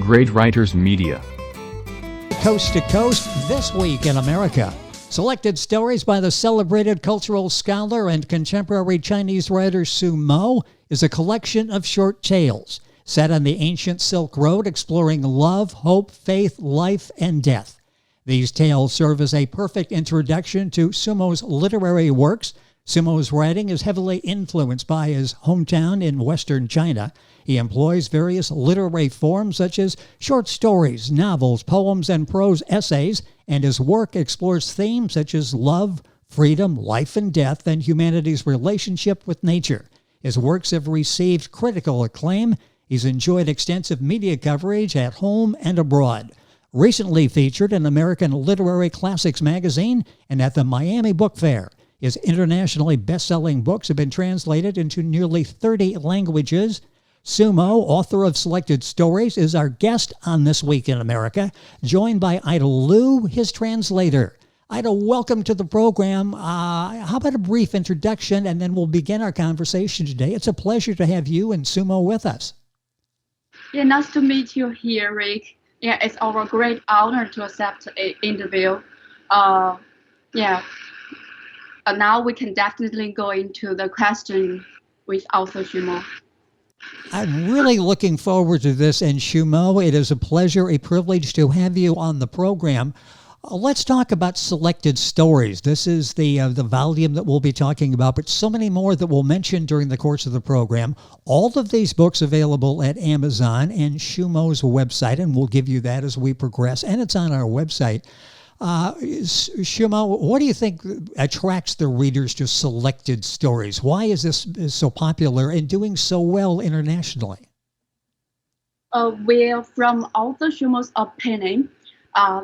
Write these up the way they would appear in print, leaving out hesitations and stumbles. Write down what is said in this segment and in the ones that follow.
Great Writers Media. Coast to Coast, This Week in America. Selected stories by the celebrated cultural scholar and contemporary Chinese writer Xuemo is a collection of short tales set on the ancient Silk Road, exploring love, hope, faith, life, and death. These tales serve as a perfect introduction to Xuemo's literary works. Xuemo's writing is heavily influenced by his hometown in western China. He employs various literary forms such as short stories, novels, poems, and prose essays, and his work explores themes such as love, freedom, life and death, and humanity's relationship with nature. His works have received critical acclaim. He's enjoyed extensive media coverage at home and abroad. Recently featured in American Literary Classics magazine and at the Miami Book Fair. His internationally best-selling books have been translated into nearly 30 languages. Xuemo, author of Selected Stories, is our guest on This Week in America, joined by Ida Liu, his translator. Ida, welcome to the program. How about a brief introduction, and then we'll begin our conversation today. It's a pleasure to have you and Xuemo with us. Yeah, nice to meet you here, Rick. Yeah, it's our great honor to accept an interview. Now we can definitely go into the question with author Xuemo. I'm really looking forward to this, and Xuemo, it is a pleasure, a privilege to have you on the program. Let's talk about Selected Stories. This is the volume that we'll be talking about, but so many more that we'll mention during the course of the program. All of these books available at Amazon and Xuemo's website, and we'll give you that as we progress, and it's on our website. Xuemo, what do you think attracts the readers to Selected Stories? Why is this so popular and doing so well internationally? From author Xuemo's opinion,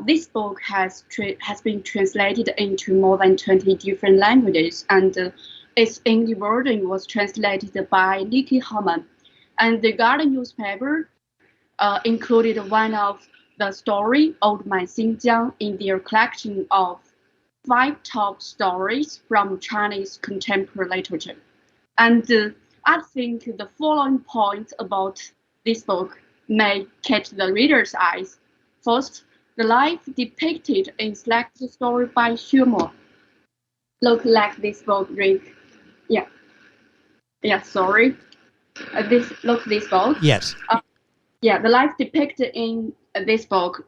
this book has been translated into more than 20 different languages, and its English version was translated by Nikki Harman. And the Guardian newspaper included one of the story, Old Man Xinjiang, in their collection of 5 top stories from Chinese contemporary literature. And I think the following points about this book may catch the reader's eyes. First, the life depicted in Selected Story by Xuemo. Look like this book, Rick. Sorry. This book. Yes. The life depicted in this book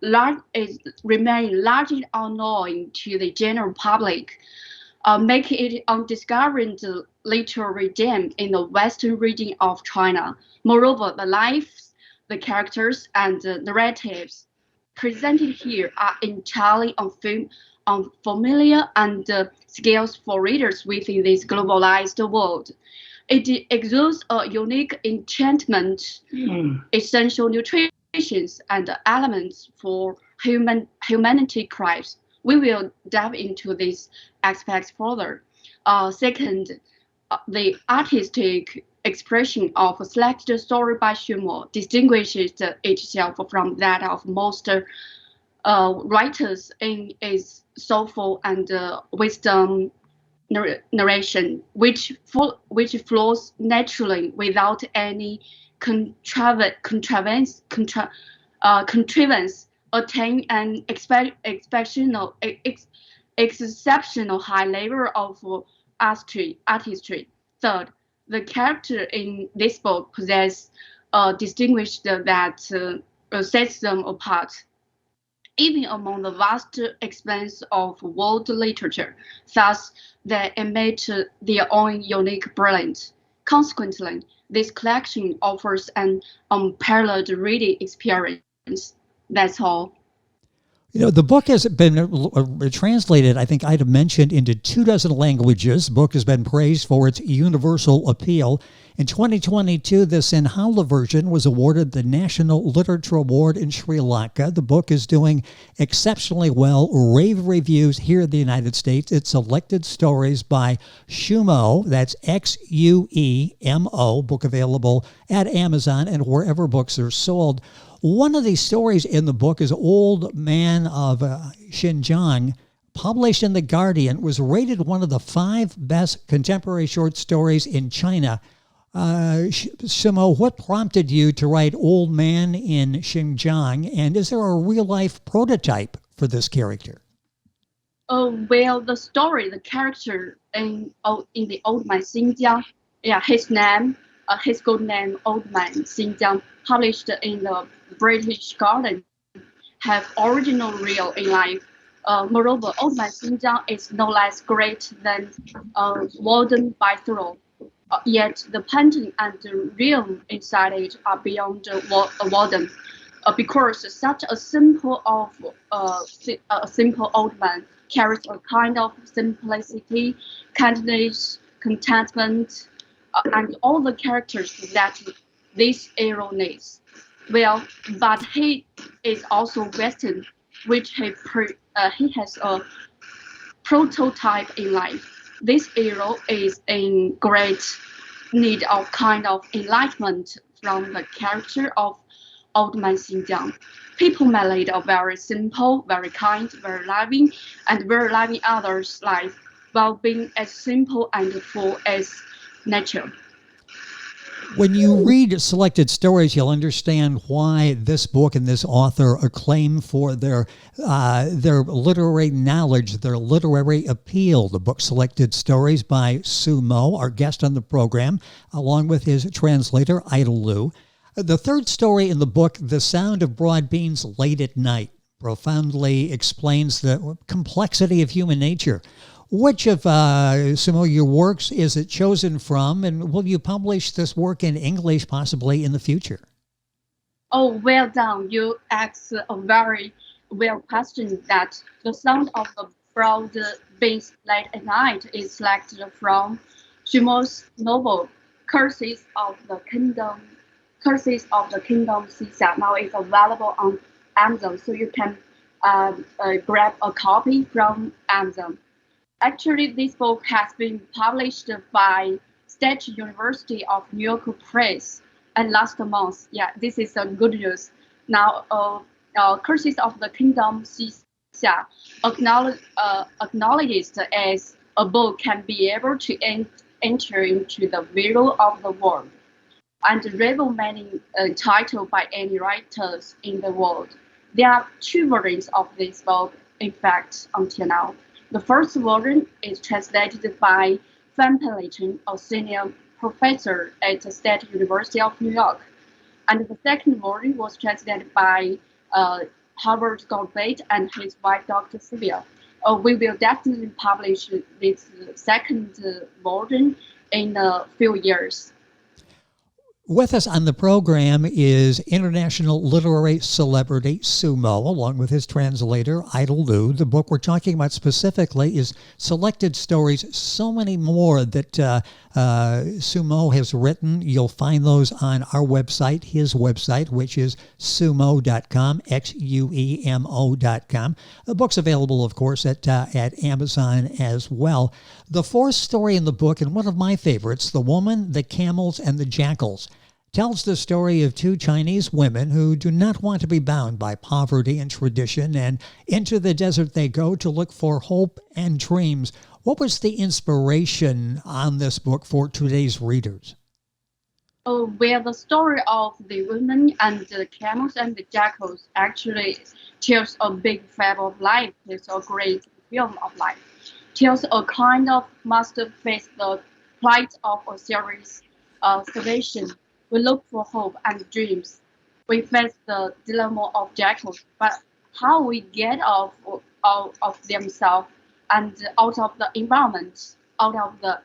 remain largely unknown to the general public, making it undiscovered literary gem in the western region of China. Moreover, the lives, the characters, and the narratives presented here are entirely unfamiliar and skills for readers within this globalized world. It exudes a unique enchantment, essential nutrition, and elements for humanity cries. We will dive into these aspects further. Second, the artistic expression of a Selected Story by Xuemo distinguishes itself from that of most writers in its soulful and wisdom narration, which flows naturally without any contrivance, attain an exceptional high level of artistry. Third, the character in this book possess a distinguished that sets them apart, even among the vast expanse of world literature. Thus, they emit their own unique brilliance. Consequently, this collection offers an unparalleled reading experience. That's all. You know, the book has been translated, I think I'd have mentioned, into 24 languages. The book has been praised for its universal appeal. In 2022, the Sinhala version was awarded the National Literature Award in Sri Lanka. The book is doing exceptionally well. Rave reviews here in the United States. It's Selected Stories by Xuemo. That's Xuemo. Book available at Amazon and wherever books are sold. One of these stories in the book is Old Man of Xinjiang, published in The Guardian, was rated one of the 5 best contemporary short stories in China. Xuemo, what prompted you to write Old Man in Xinjiang, and is there a real-life prototype for this character? Well, the story, the character in the Old Man Xinjiang, yeah, his good name, Old Man Xinjiang, published in the British Garden, have original real in life. Moreover, Old Man Xinjiang is no less great than modern Bithro. Yet the painting and the realm inside it are beyond modern. Because such a simple old man carries a kind of simplicity, kindness, contentment, and all the characters that this hero needs. Well, but he is also Western, which he has a prototype in life. This hero is in great need of kind of enlightenment from the character of Old Man Xinjiang. People may lead a very simple, very kind, very loving others' life while being as simple and full as nature. When you read selected stories, you'll understand why this book and this author acclaim for their literary knowledge, their literary appeal. The book Selected Stories by Xuemo, our guest on the program, along with his translator, Idle Lu. The third story in the book, The Sound of Broad Beans Late at Night, profoundly explains the complexity of human nature. Which of Xuemo, your works is it chosen from, and will you publish this work in English possibly in the future? Oh, well done. You asked a very well question that the sound of the broad beans late at night is selected from Xuemo's novel Curses of the Kingdom Xia. Now it's available on Amazon, so you can grab a copy from Amazon. Actually, this book has been published by State University of New York Press and last month. Yeah, this is a good news. Now, Curses of the Kingdom Xia acknowledges as a book can be able to enter into the middle of the world and reveal many titles by any writers in the world. There are two versions of this book, in fact, until now. The first version is translated by Fan Pelican, a senior professor at the State University of New York. And the second version was translated by Harvard Goldbait and his wife, Dr. Sylvia. We will definitely publish this second version in a few years. With us on the program is international literary celebrity Xuemo, along with his translator, Idle Lu. The book we're talking about specifically is Selected Stories, so many more that Xuemo has written. You'll find those on our website, his website, which is xuemo.com, Xuemo.com. The book's available, of course, at Amazon as well. The fourth story in the book, and one of my favorites, The Woman, the Camels, and the Jackals, tells the story of two Chinese women who do not want to be bound by poverty and tradition, and into the desert they go to look for hope and dreams. What was the inspiration on this book for today's readers? Oh, well, the story of the women and the camels and the jackals actually tells a big fable of life. It's a great film of life. Tells a kind of must face the plight of a serious situation. We look for hope and dreams. We face the dilemma of jackals, but how we get out of themselves and out of the environment, out of the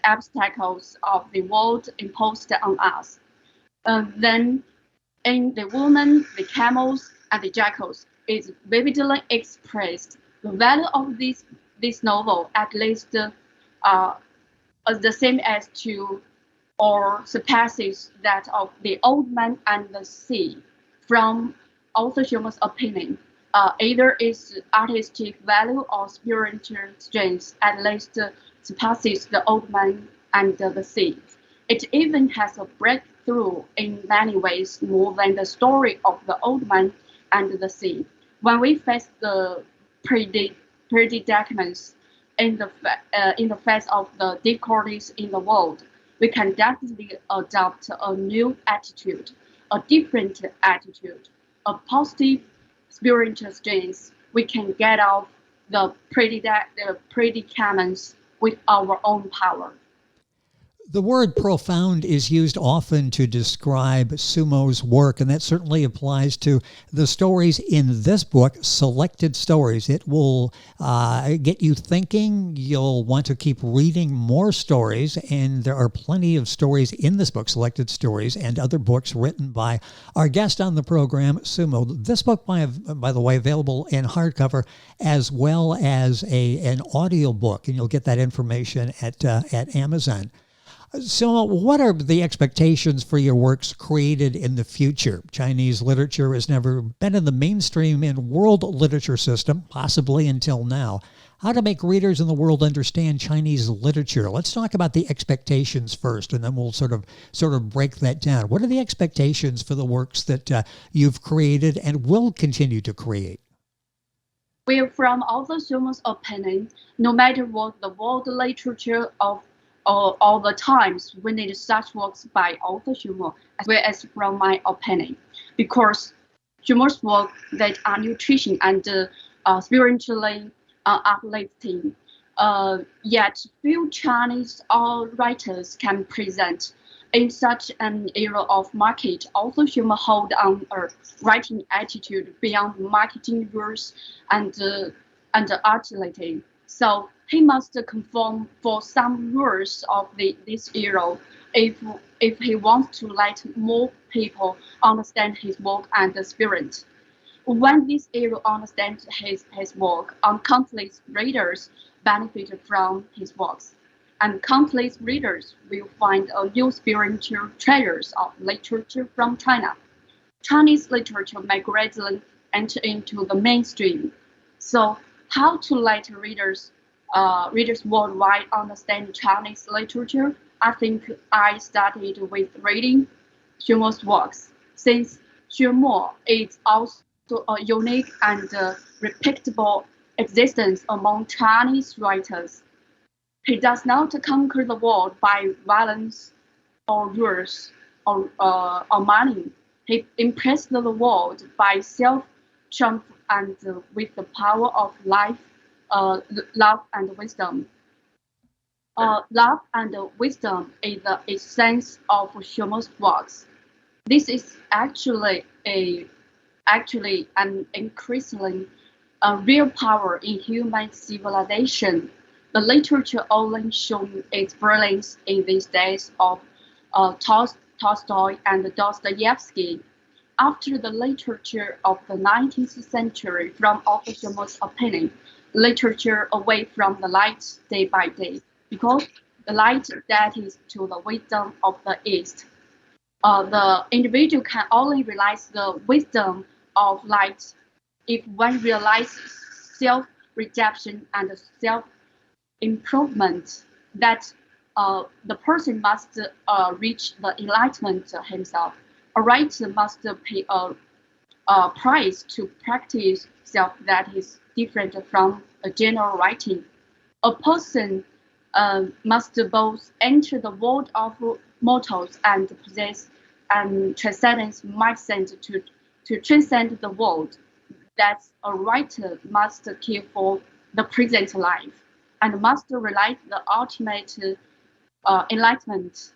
obstacles of the world imposed on us. Then, in the woman, the camels, and the jackals, is vividly expressed. The value of this novel, at least, is the same as to or surpasses that of The Old Man and the Sea. From author Xuemo's opinion, either its artistic value or spiritual strength at least surpasses The Old Man and the Sea. It even has a breakthrough in many ways more than the story of The Old Man and the Sea. When we face the predicaments in the face of the difficulties in the world, we can definitely adopt a new attitude, a different attitude, a positive spiritual strength. We can get off the predicaments with our own power. The word profound is used often to describe Xuemo's work, and that certainly applies to the stories in this book, Selected Stories. It will get you thinking. You'll want to keep reading more stories, and there are plenty of stories in this book, Selected Stories, and other books written by our guest on the program, Xuemo. This book, by the way, available in hardcover as well as an audio book, and you'll get that information at Amazon. So what are the expectations for your works created in the future? Chinese literature has never been in the mainstream in world literature system, possibly until now. How to make readers in the world understand Chinese literature? Let's talk about the expectations first, and then we'll sort of break that down. What are the expectations for the works that you've created and will continue to create? Well, from author Xuemo's opinion, no matter what the world literature of all the times, we need such works by author Xuemo, as well as from my opinion, because Xuemo's work that are nutrition and spiritually uplifting. Yet few Chinese writers can present in such an era of market. Author Xuemo hold on a writing attitude beyond marketing rules and utility. So he must conform for some rules of this era if he wants to let more people understand his work and the spirit. When this era understands his work, countless readers benefit from his works, and countless readers will find a new spiritual treasures of literature from China. Chinese literature may gradually enter into the mainstream. So how to let readers worldwide understand Chinese literature? I think I started with reading Xuemo's works, since Xuemo is also a unique and reputable existence among Chinese writers. He does not conquer the world by violence or rules or money. He impressed the world by self-triumph and with the power of life, love and wisdom. Love and wisdom is the essence of Xuemo's works. This is actually an increasingly real power in human civilization. The literature only shows its brilliance in these days of Tolstoy and Dostoevsky. After the literature of the 19th century, from author Xuemo's opinion, literature away from the light day by day, because the light that is to the wisdom of the East. The individual can only realize the wisdom of light if one realizes self-redemption and self-improvement, that the person must reach the enlightenment himself. A writer must pay a price to practice self that is different from a general writing. A person must both enter the world of mortals and possess and transcendence mindset to transcend the world. That a writer must care for the present life and must realize the ultimate enlightenment.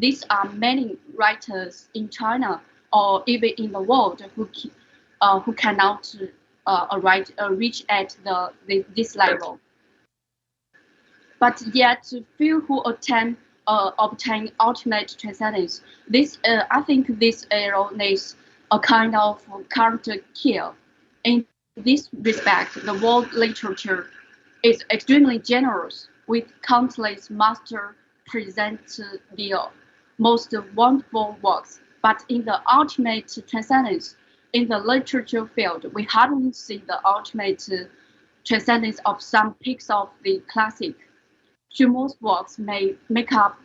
These are many writers in China or even in the world who cannot reach at this level. But yet, few who obtain ultimate transcendence. I think this era needs a kind of character care. In this respect, the world literature is extremely generous, with countless masters present the most wonderful works. But in the ultimate transcendence, in the literature field, we hardly see the ultimate transcendence of some peaks of the classic. Xuemo's works may make up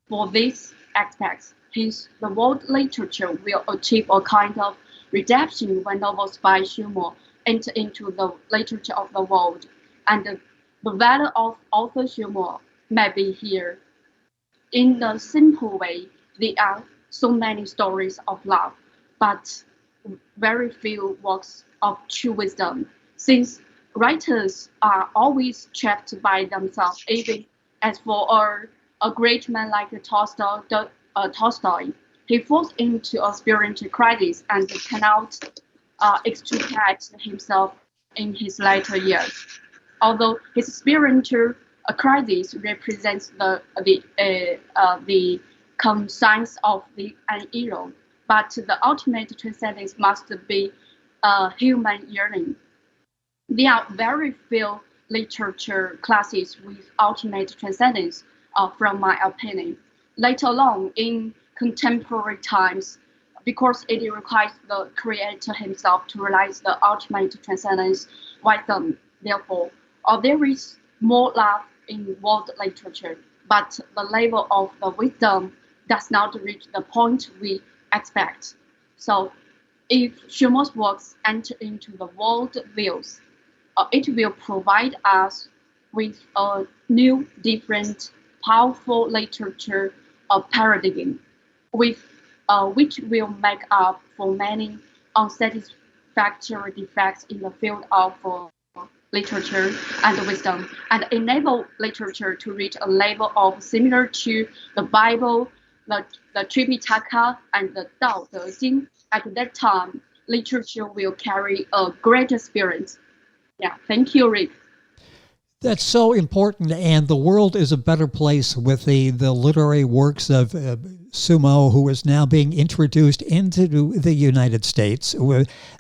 for these aspects. Hence, the world literature will achieve a kind of redemption when novels by Xuemo enter into the literature of the world, and the value of author Xuemo may be here. in the simple way, there are so many stories of love, but very few works of true wisdom. Since writers are always trapped by themselves, even as for a great man like Tolstoy, he falls into a spiritual crisis and cannot extricate himself in his later years. Although his spiritual crisis represents the conscience of the an hero, but the ultimate transcendence must be a human yearning. There are very few literature classes with ultimate transcendence, from my opinion, let alone in contemporary times, because it requires the creator himself to realize the ultimate transcendence wisdom. Therefore, there is more love in world literature, but the level of the wisdom does not reach the point we expect. So, if Xuemo's works enter into the world views, it will provide us with a new, different, powerful literature paradigm, with which will make up for many unsatisfactory defects in the field of literature and wisdom, and enable literature to reach a level of similar to the Bible, the Tripitaka, and the Tao Te Ching. At that time, literature will carry a greater spirit. Yeah, thank you, Rick. That's so important, and the world is a better place with the literary works of Xuemo, who is now being introduced into the United States.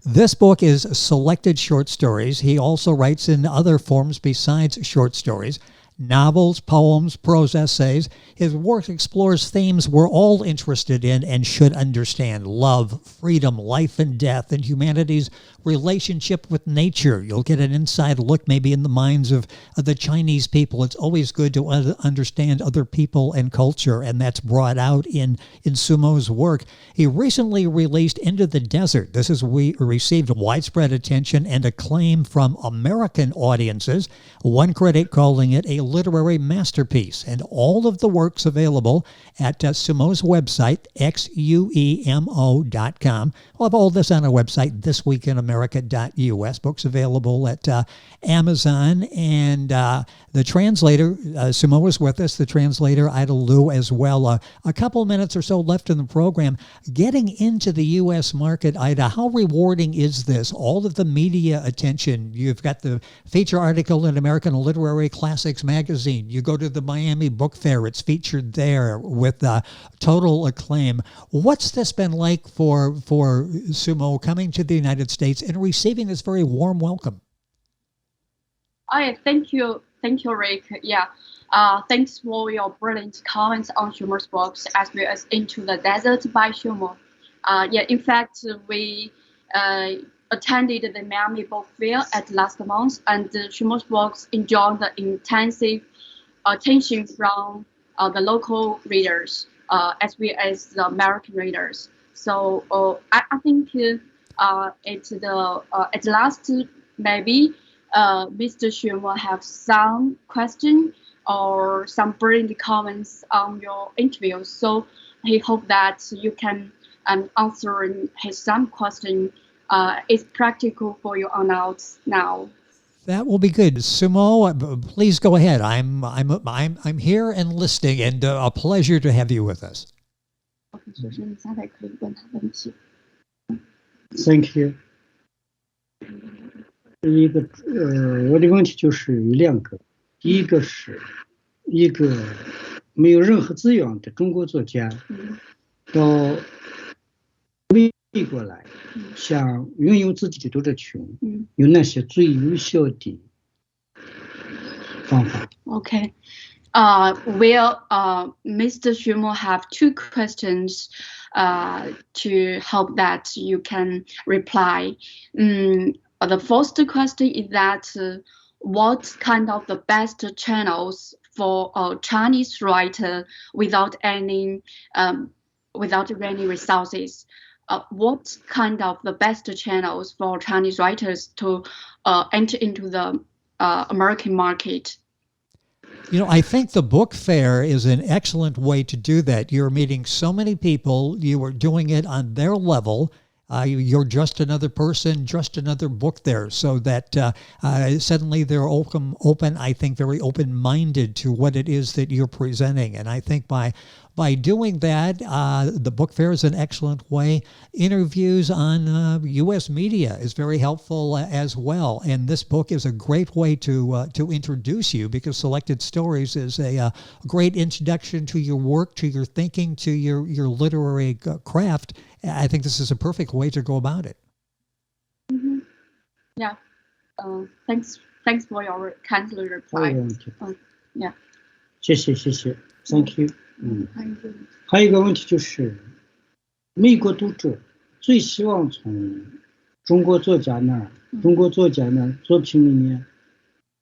This book is selected short stories. He also writes in other forms besides short stories. Novels, poems, prose essays. His work explores themes we're all interested in and should understand: love, freedom, life and death, and humanity's relationship with nature. You'll get an inside look maybe in the minds of the Chinese people. It's always good to understand other people and culture, and that's brought out in Xuemo's work. He recently released Into the Desert. This has received widespread attention and acclaim from American audiences, one critic calling it a literary masterpiece. And all of the works available at Xuemo's website, xuemo.com. We'll have all this on our website, thisweekinamerica.us. Books available at Amazon. And the translator, Xuemo is with us, the translator, Ida Liu, as well. A couple minutes or so left in the program. Getting into the U.S. market, Ida, how rewarding is this? All of the media attention. You've got the feature article in American Literary Classics magazine. You go to the Miami Book Fair. It's featured there with total acclaim. What's this been like for Xuemo coming to the United States and receiving this very warm welcome? Thank you, Rick. Yeah, thanks for your brilliant comments on Xuemo's books as well as Into the Desert by Xuemo. In fact, we attended the Miami Book Fair at last month, and Xuemo's books enjoyed the intensive attention from the local readers as well as the American readers. So I think at last maybe Mr. Xuemo have some question or some brilliant comments on your interview. So he hope that you can answer his some question. Is practical for you or not now? That will be good. Xuemo, please go ahead. I'm here and listening, and a pleasure to have you with us. Thank you. 我的问题就是有两个，第一个是一个没有任何资源的中国作家到美国来，想拥有自己的读者群，有那些最有效的方法。 Okay. Mr. Xuemo have two questions to hope that you can reply. The first question is that what kind of the best channels for a Chinese writer without any resources? What kind of the best channels for Chinese writers to enter into the American market? I think the book fair is an excellent way to do that. You're meeting so many people. You are doing it on their level. You're just another person, just another book there, so that suddenly they're open, I think, very open-minded to what it is that you're presenting. And I think by doing that, the book fair is an excellent way. Interviews on U.S. media is very helpful as well. And this book is a great way to introduce you, because Selected Stories is a great introduction to your work, to your thinking, to your literary craft. I think this is a perfect way to go about it. Mm-hmm. Yeah. Thanks for your kind reply. Yeah. 谢谢 Thank you. 还有一个问题就是，美国读者最希望从中国作家那儿作品里面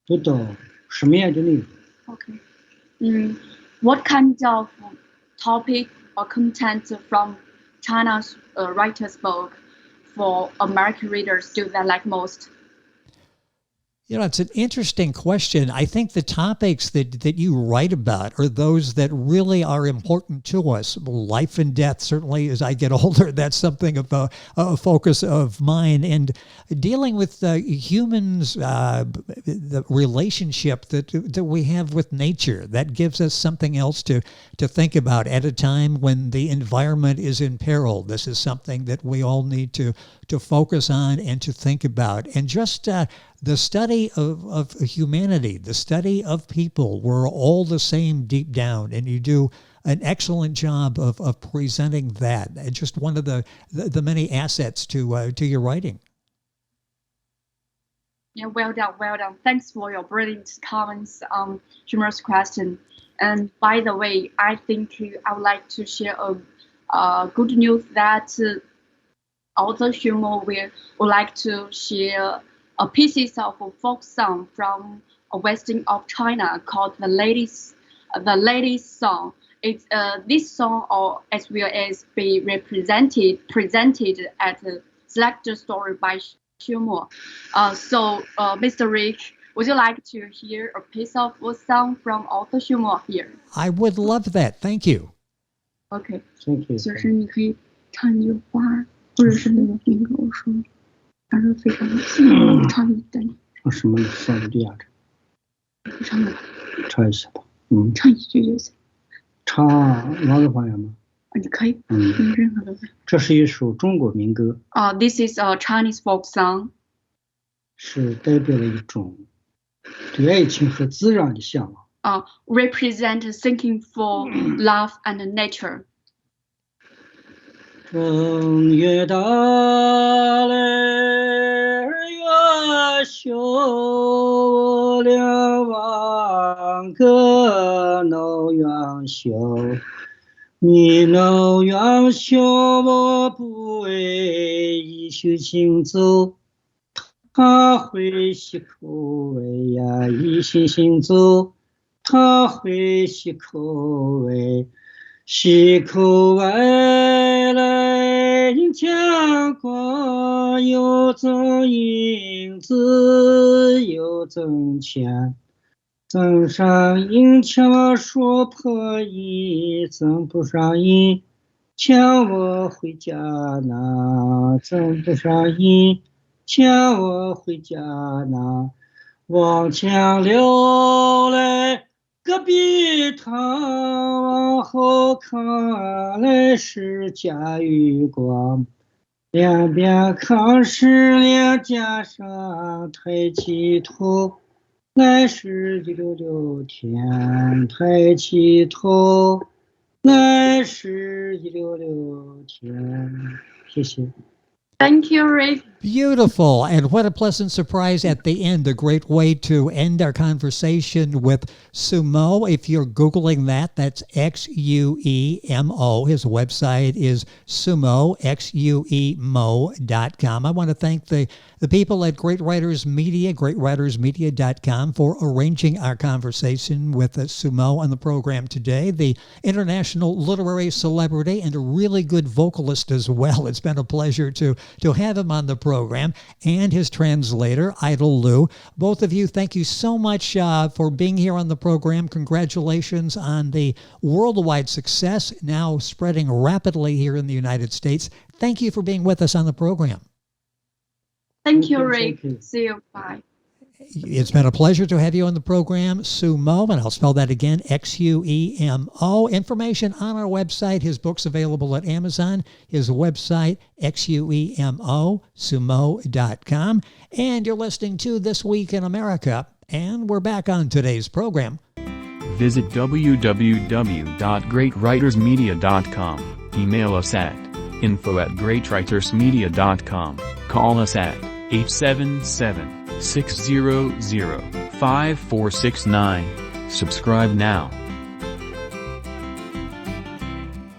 读到什么样的内容？ Okay. What kind of topic or content from China's writer's book for American readers do they like most? It's an interesting question. I think the topics that you write about are those that really are important to us. Life and death, certainly, as I get older, that's something of a focus of mine. And dealing with humans, the relationship that we have with nature, that gives us something else to think about at a time when the environment is in peril. This is something that we all need to focus on and to think about. And just the study of humanity, the study of people. We're all the same deep down, and you do an excellent job of presenting that. It's just one of the many assets to your writing. Yeah, well done. Thanks for your brilliant comments on Xuemo's question. And by the way, I think I would like to share a good news that author Xuemo would like to share a pieces of a folk song from a western of China called the Ladies Song. It's this song, or as well as be presented at the Selected Story by Xuemo. So, Mr. Rick, would you like to hear a piece of a song from author Xuemo here? I would love that. Thank you. Okay. Thank you. 就是你可以唱一句话，或者是那个你跟我说，还是非常唱一段。什么萨鲁迪亚的？唱吧。唱一下吧。唱一句就行。唱哪个方言吗？你可以。任何的。这是一首中国民歌。This is a Chinese folk song. 是代表了一种对爱情和自然的向往。Represent thinking for love and nature. 正月到来月休，两望个闹元宵。你闹元宵，我不为一宿行走。他会吸口味呀，一心行走。他会吸口味，吸口味来迎天光，又挣银子又挣钱，挣上银钱我说破亿，挣不上银钱我回家拿，挣不上银钱我回家拿，往前溜来隔壁堂，往后看来是家与光，两边看是两肩上抬起头，来是一溜溜天，抬起头，来是一溜溜天。谢谢。Thank you, Rick. Beautiful. And what a pleasant surprise at the end. A great way to end our conversation with Xuemo. If you're Googling that, that's Xuemo. His website is Xuemo, Xuemo.com. I want to thank the people at Great Writers Media, greatwritersmedia.com, for arranging our conversation with Xuemo on the program today. The international literary celebrity and a really good vocalist as well. It's been a pleasure to have him on the program. program, and his translator, Idle Lou. Both of you, thank you so much for being here on the program. Congratulations on the worldwide success, now spreading rapidly here in the United States. Thank you for being with us on the program. Thank you, Rick. See you. Bye. It's been a pleasure to have you on the program, Xuemo, and I'll spell that again, Xuemo. Information on our website. His book's available at Amazon. His website, Xuemo.com. And you're listening to This Week in America. And we're back on today's program. Visit www.greatwritersmedia.com. Email us at info@greatwritersmedia.com. Call us at 877-600-5469. Subscribe now.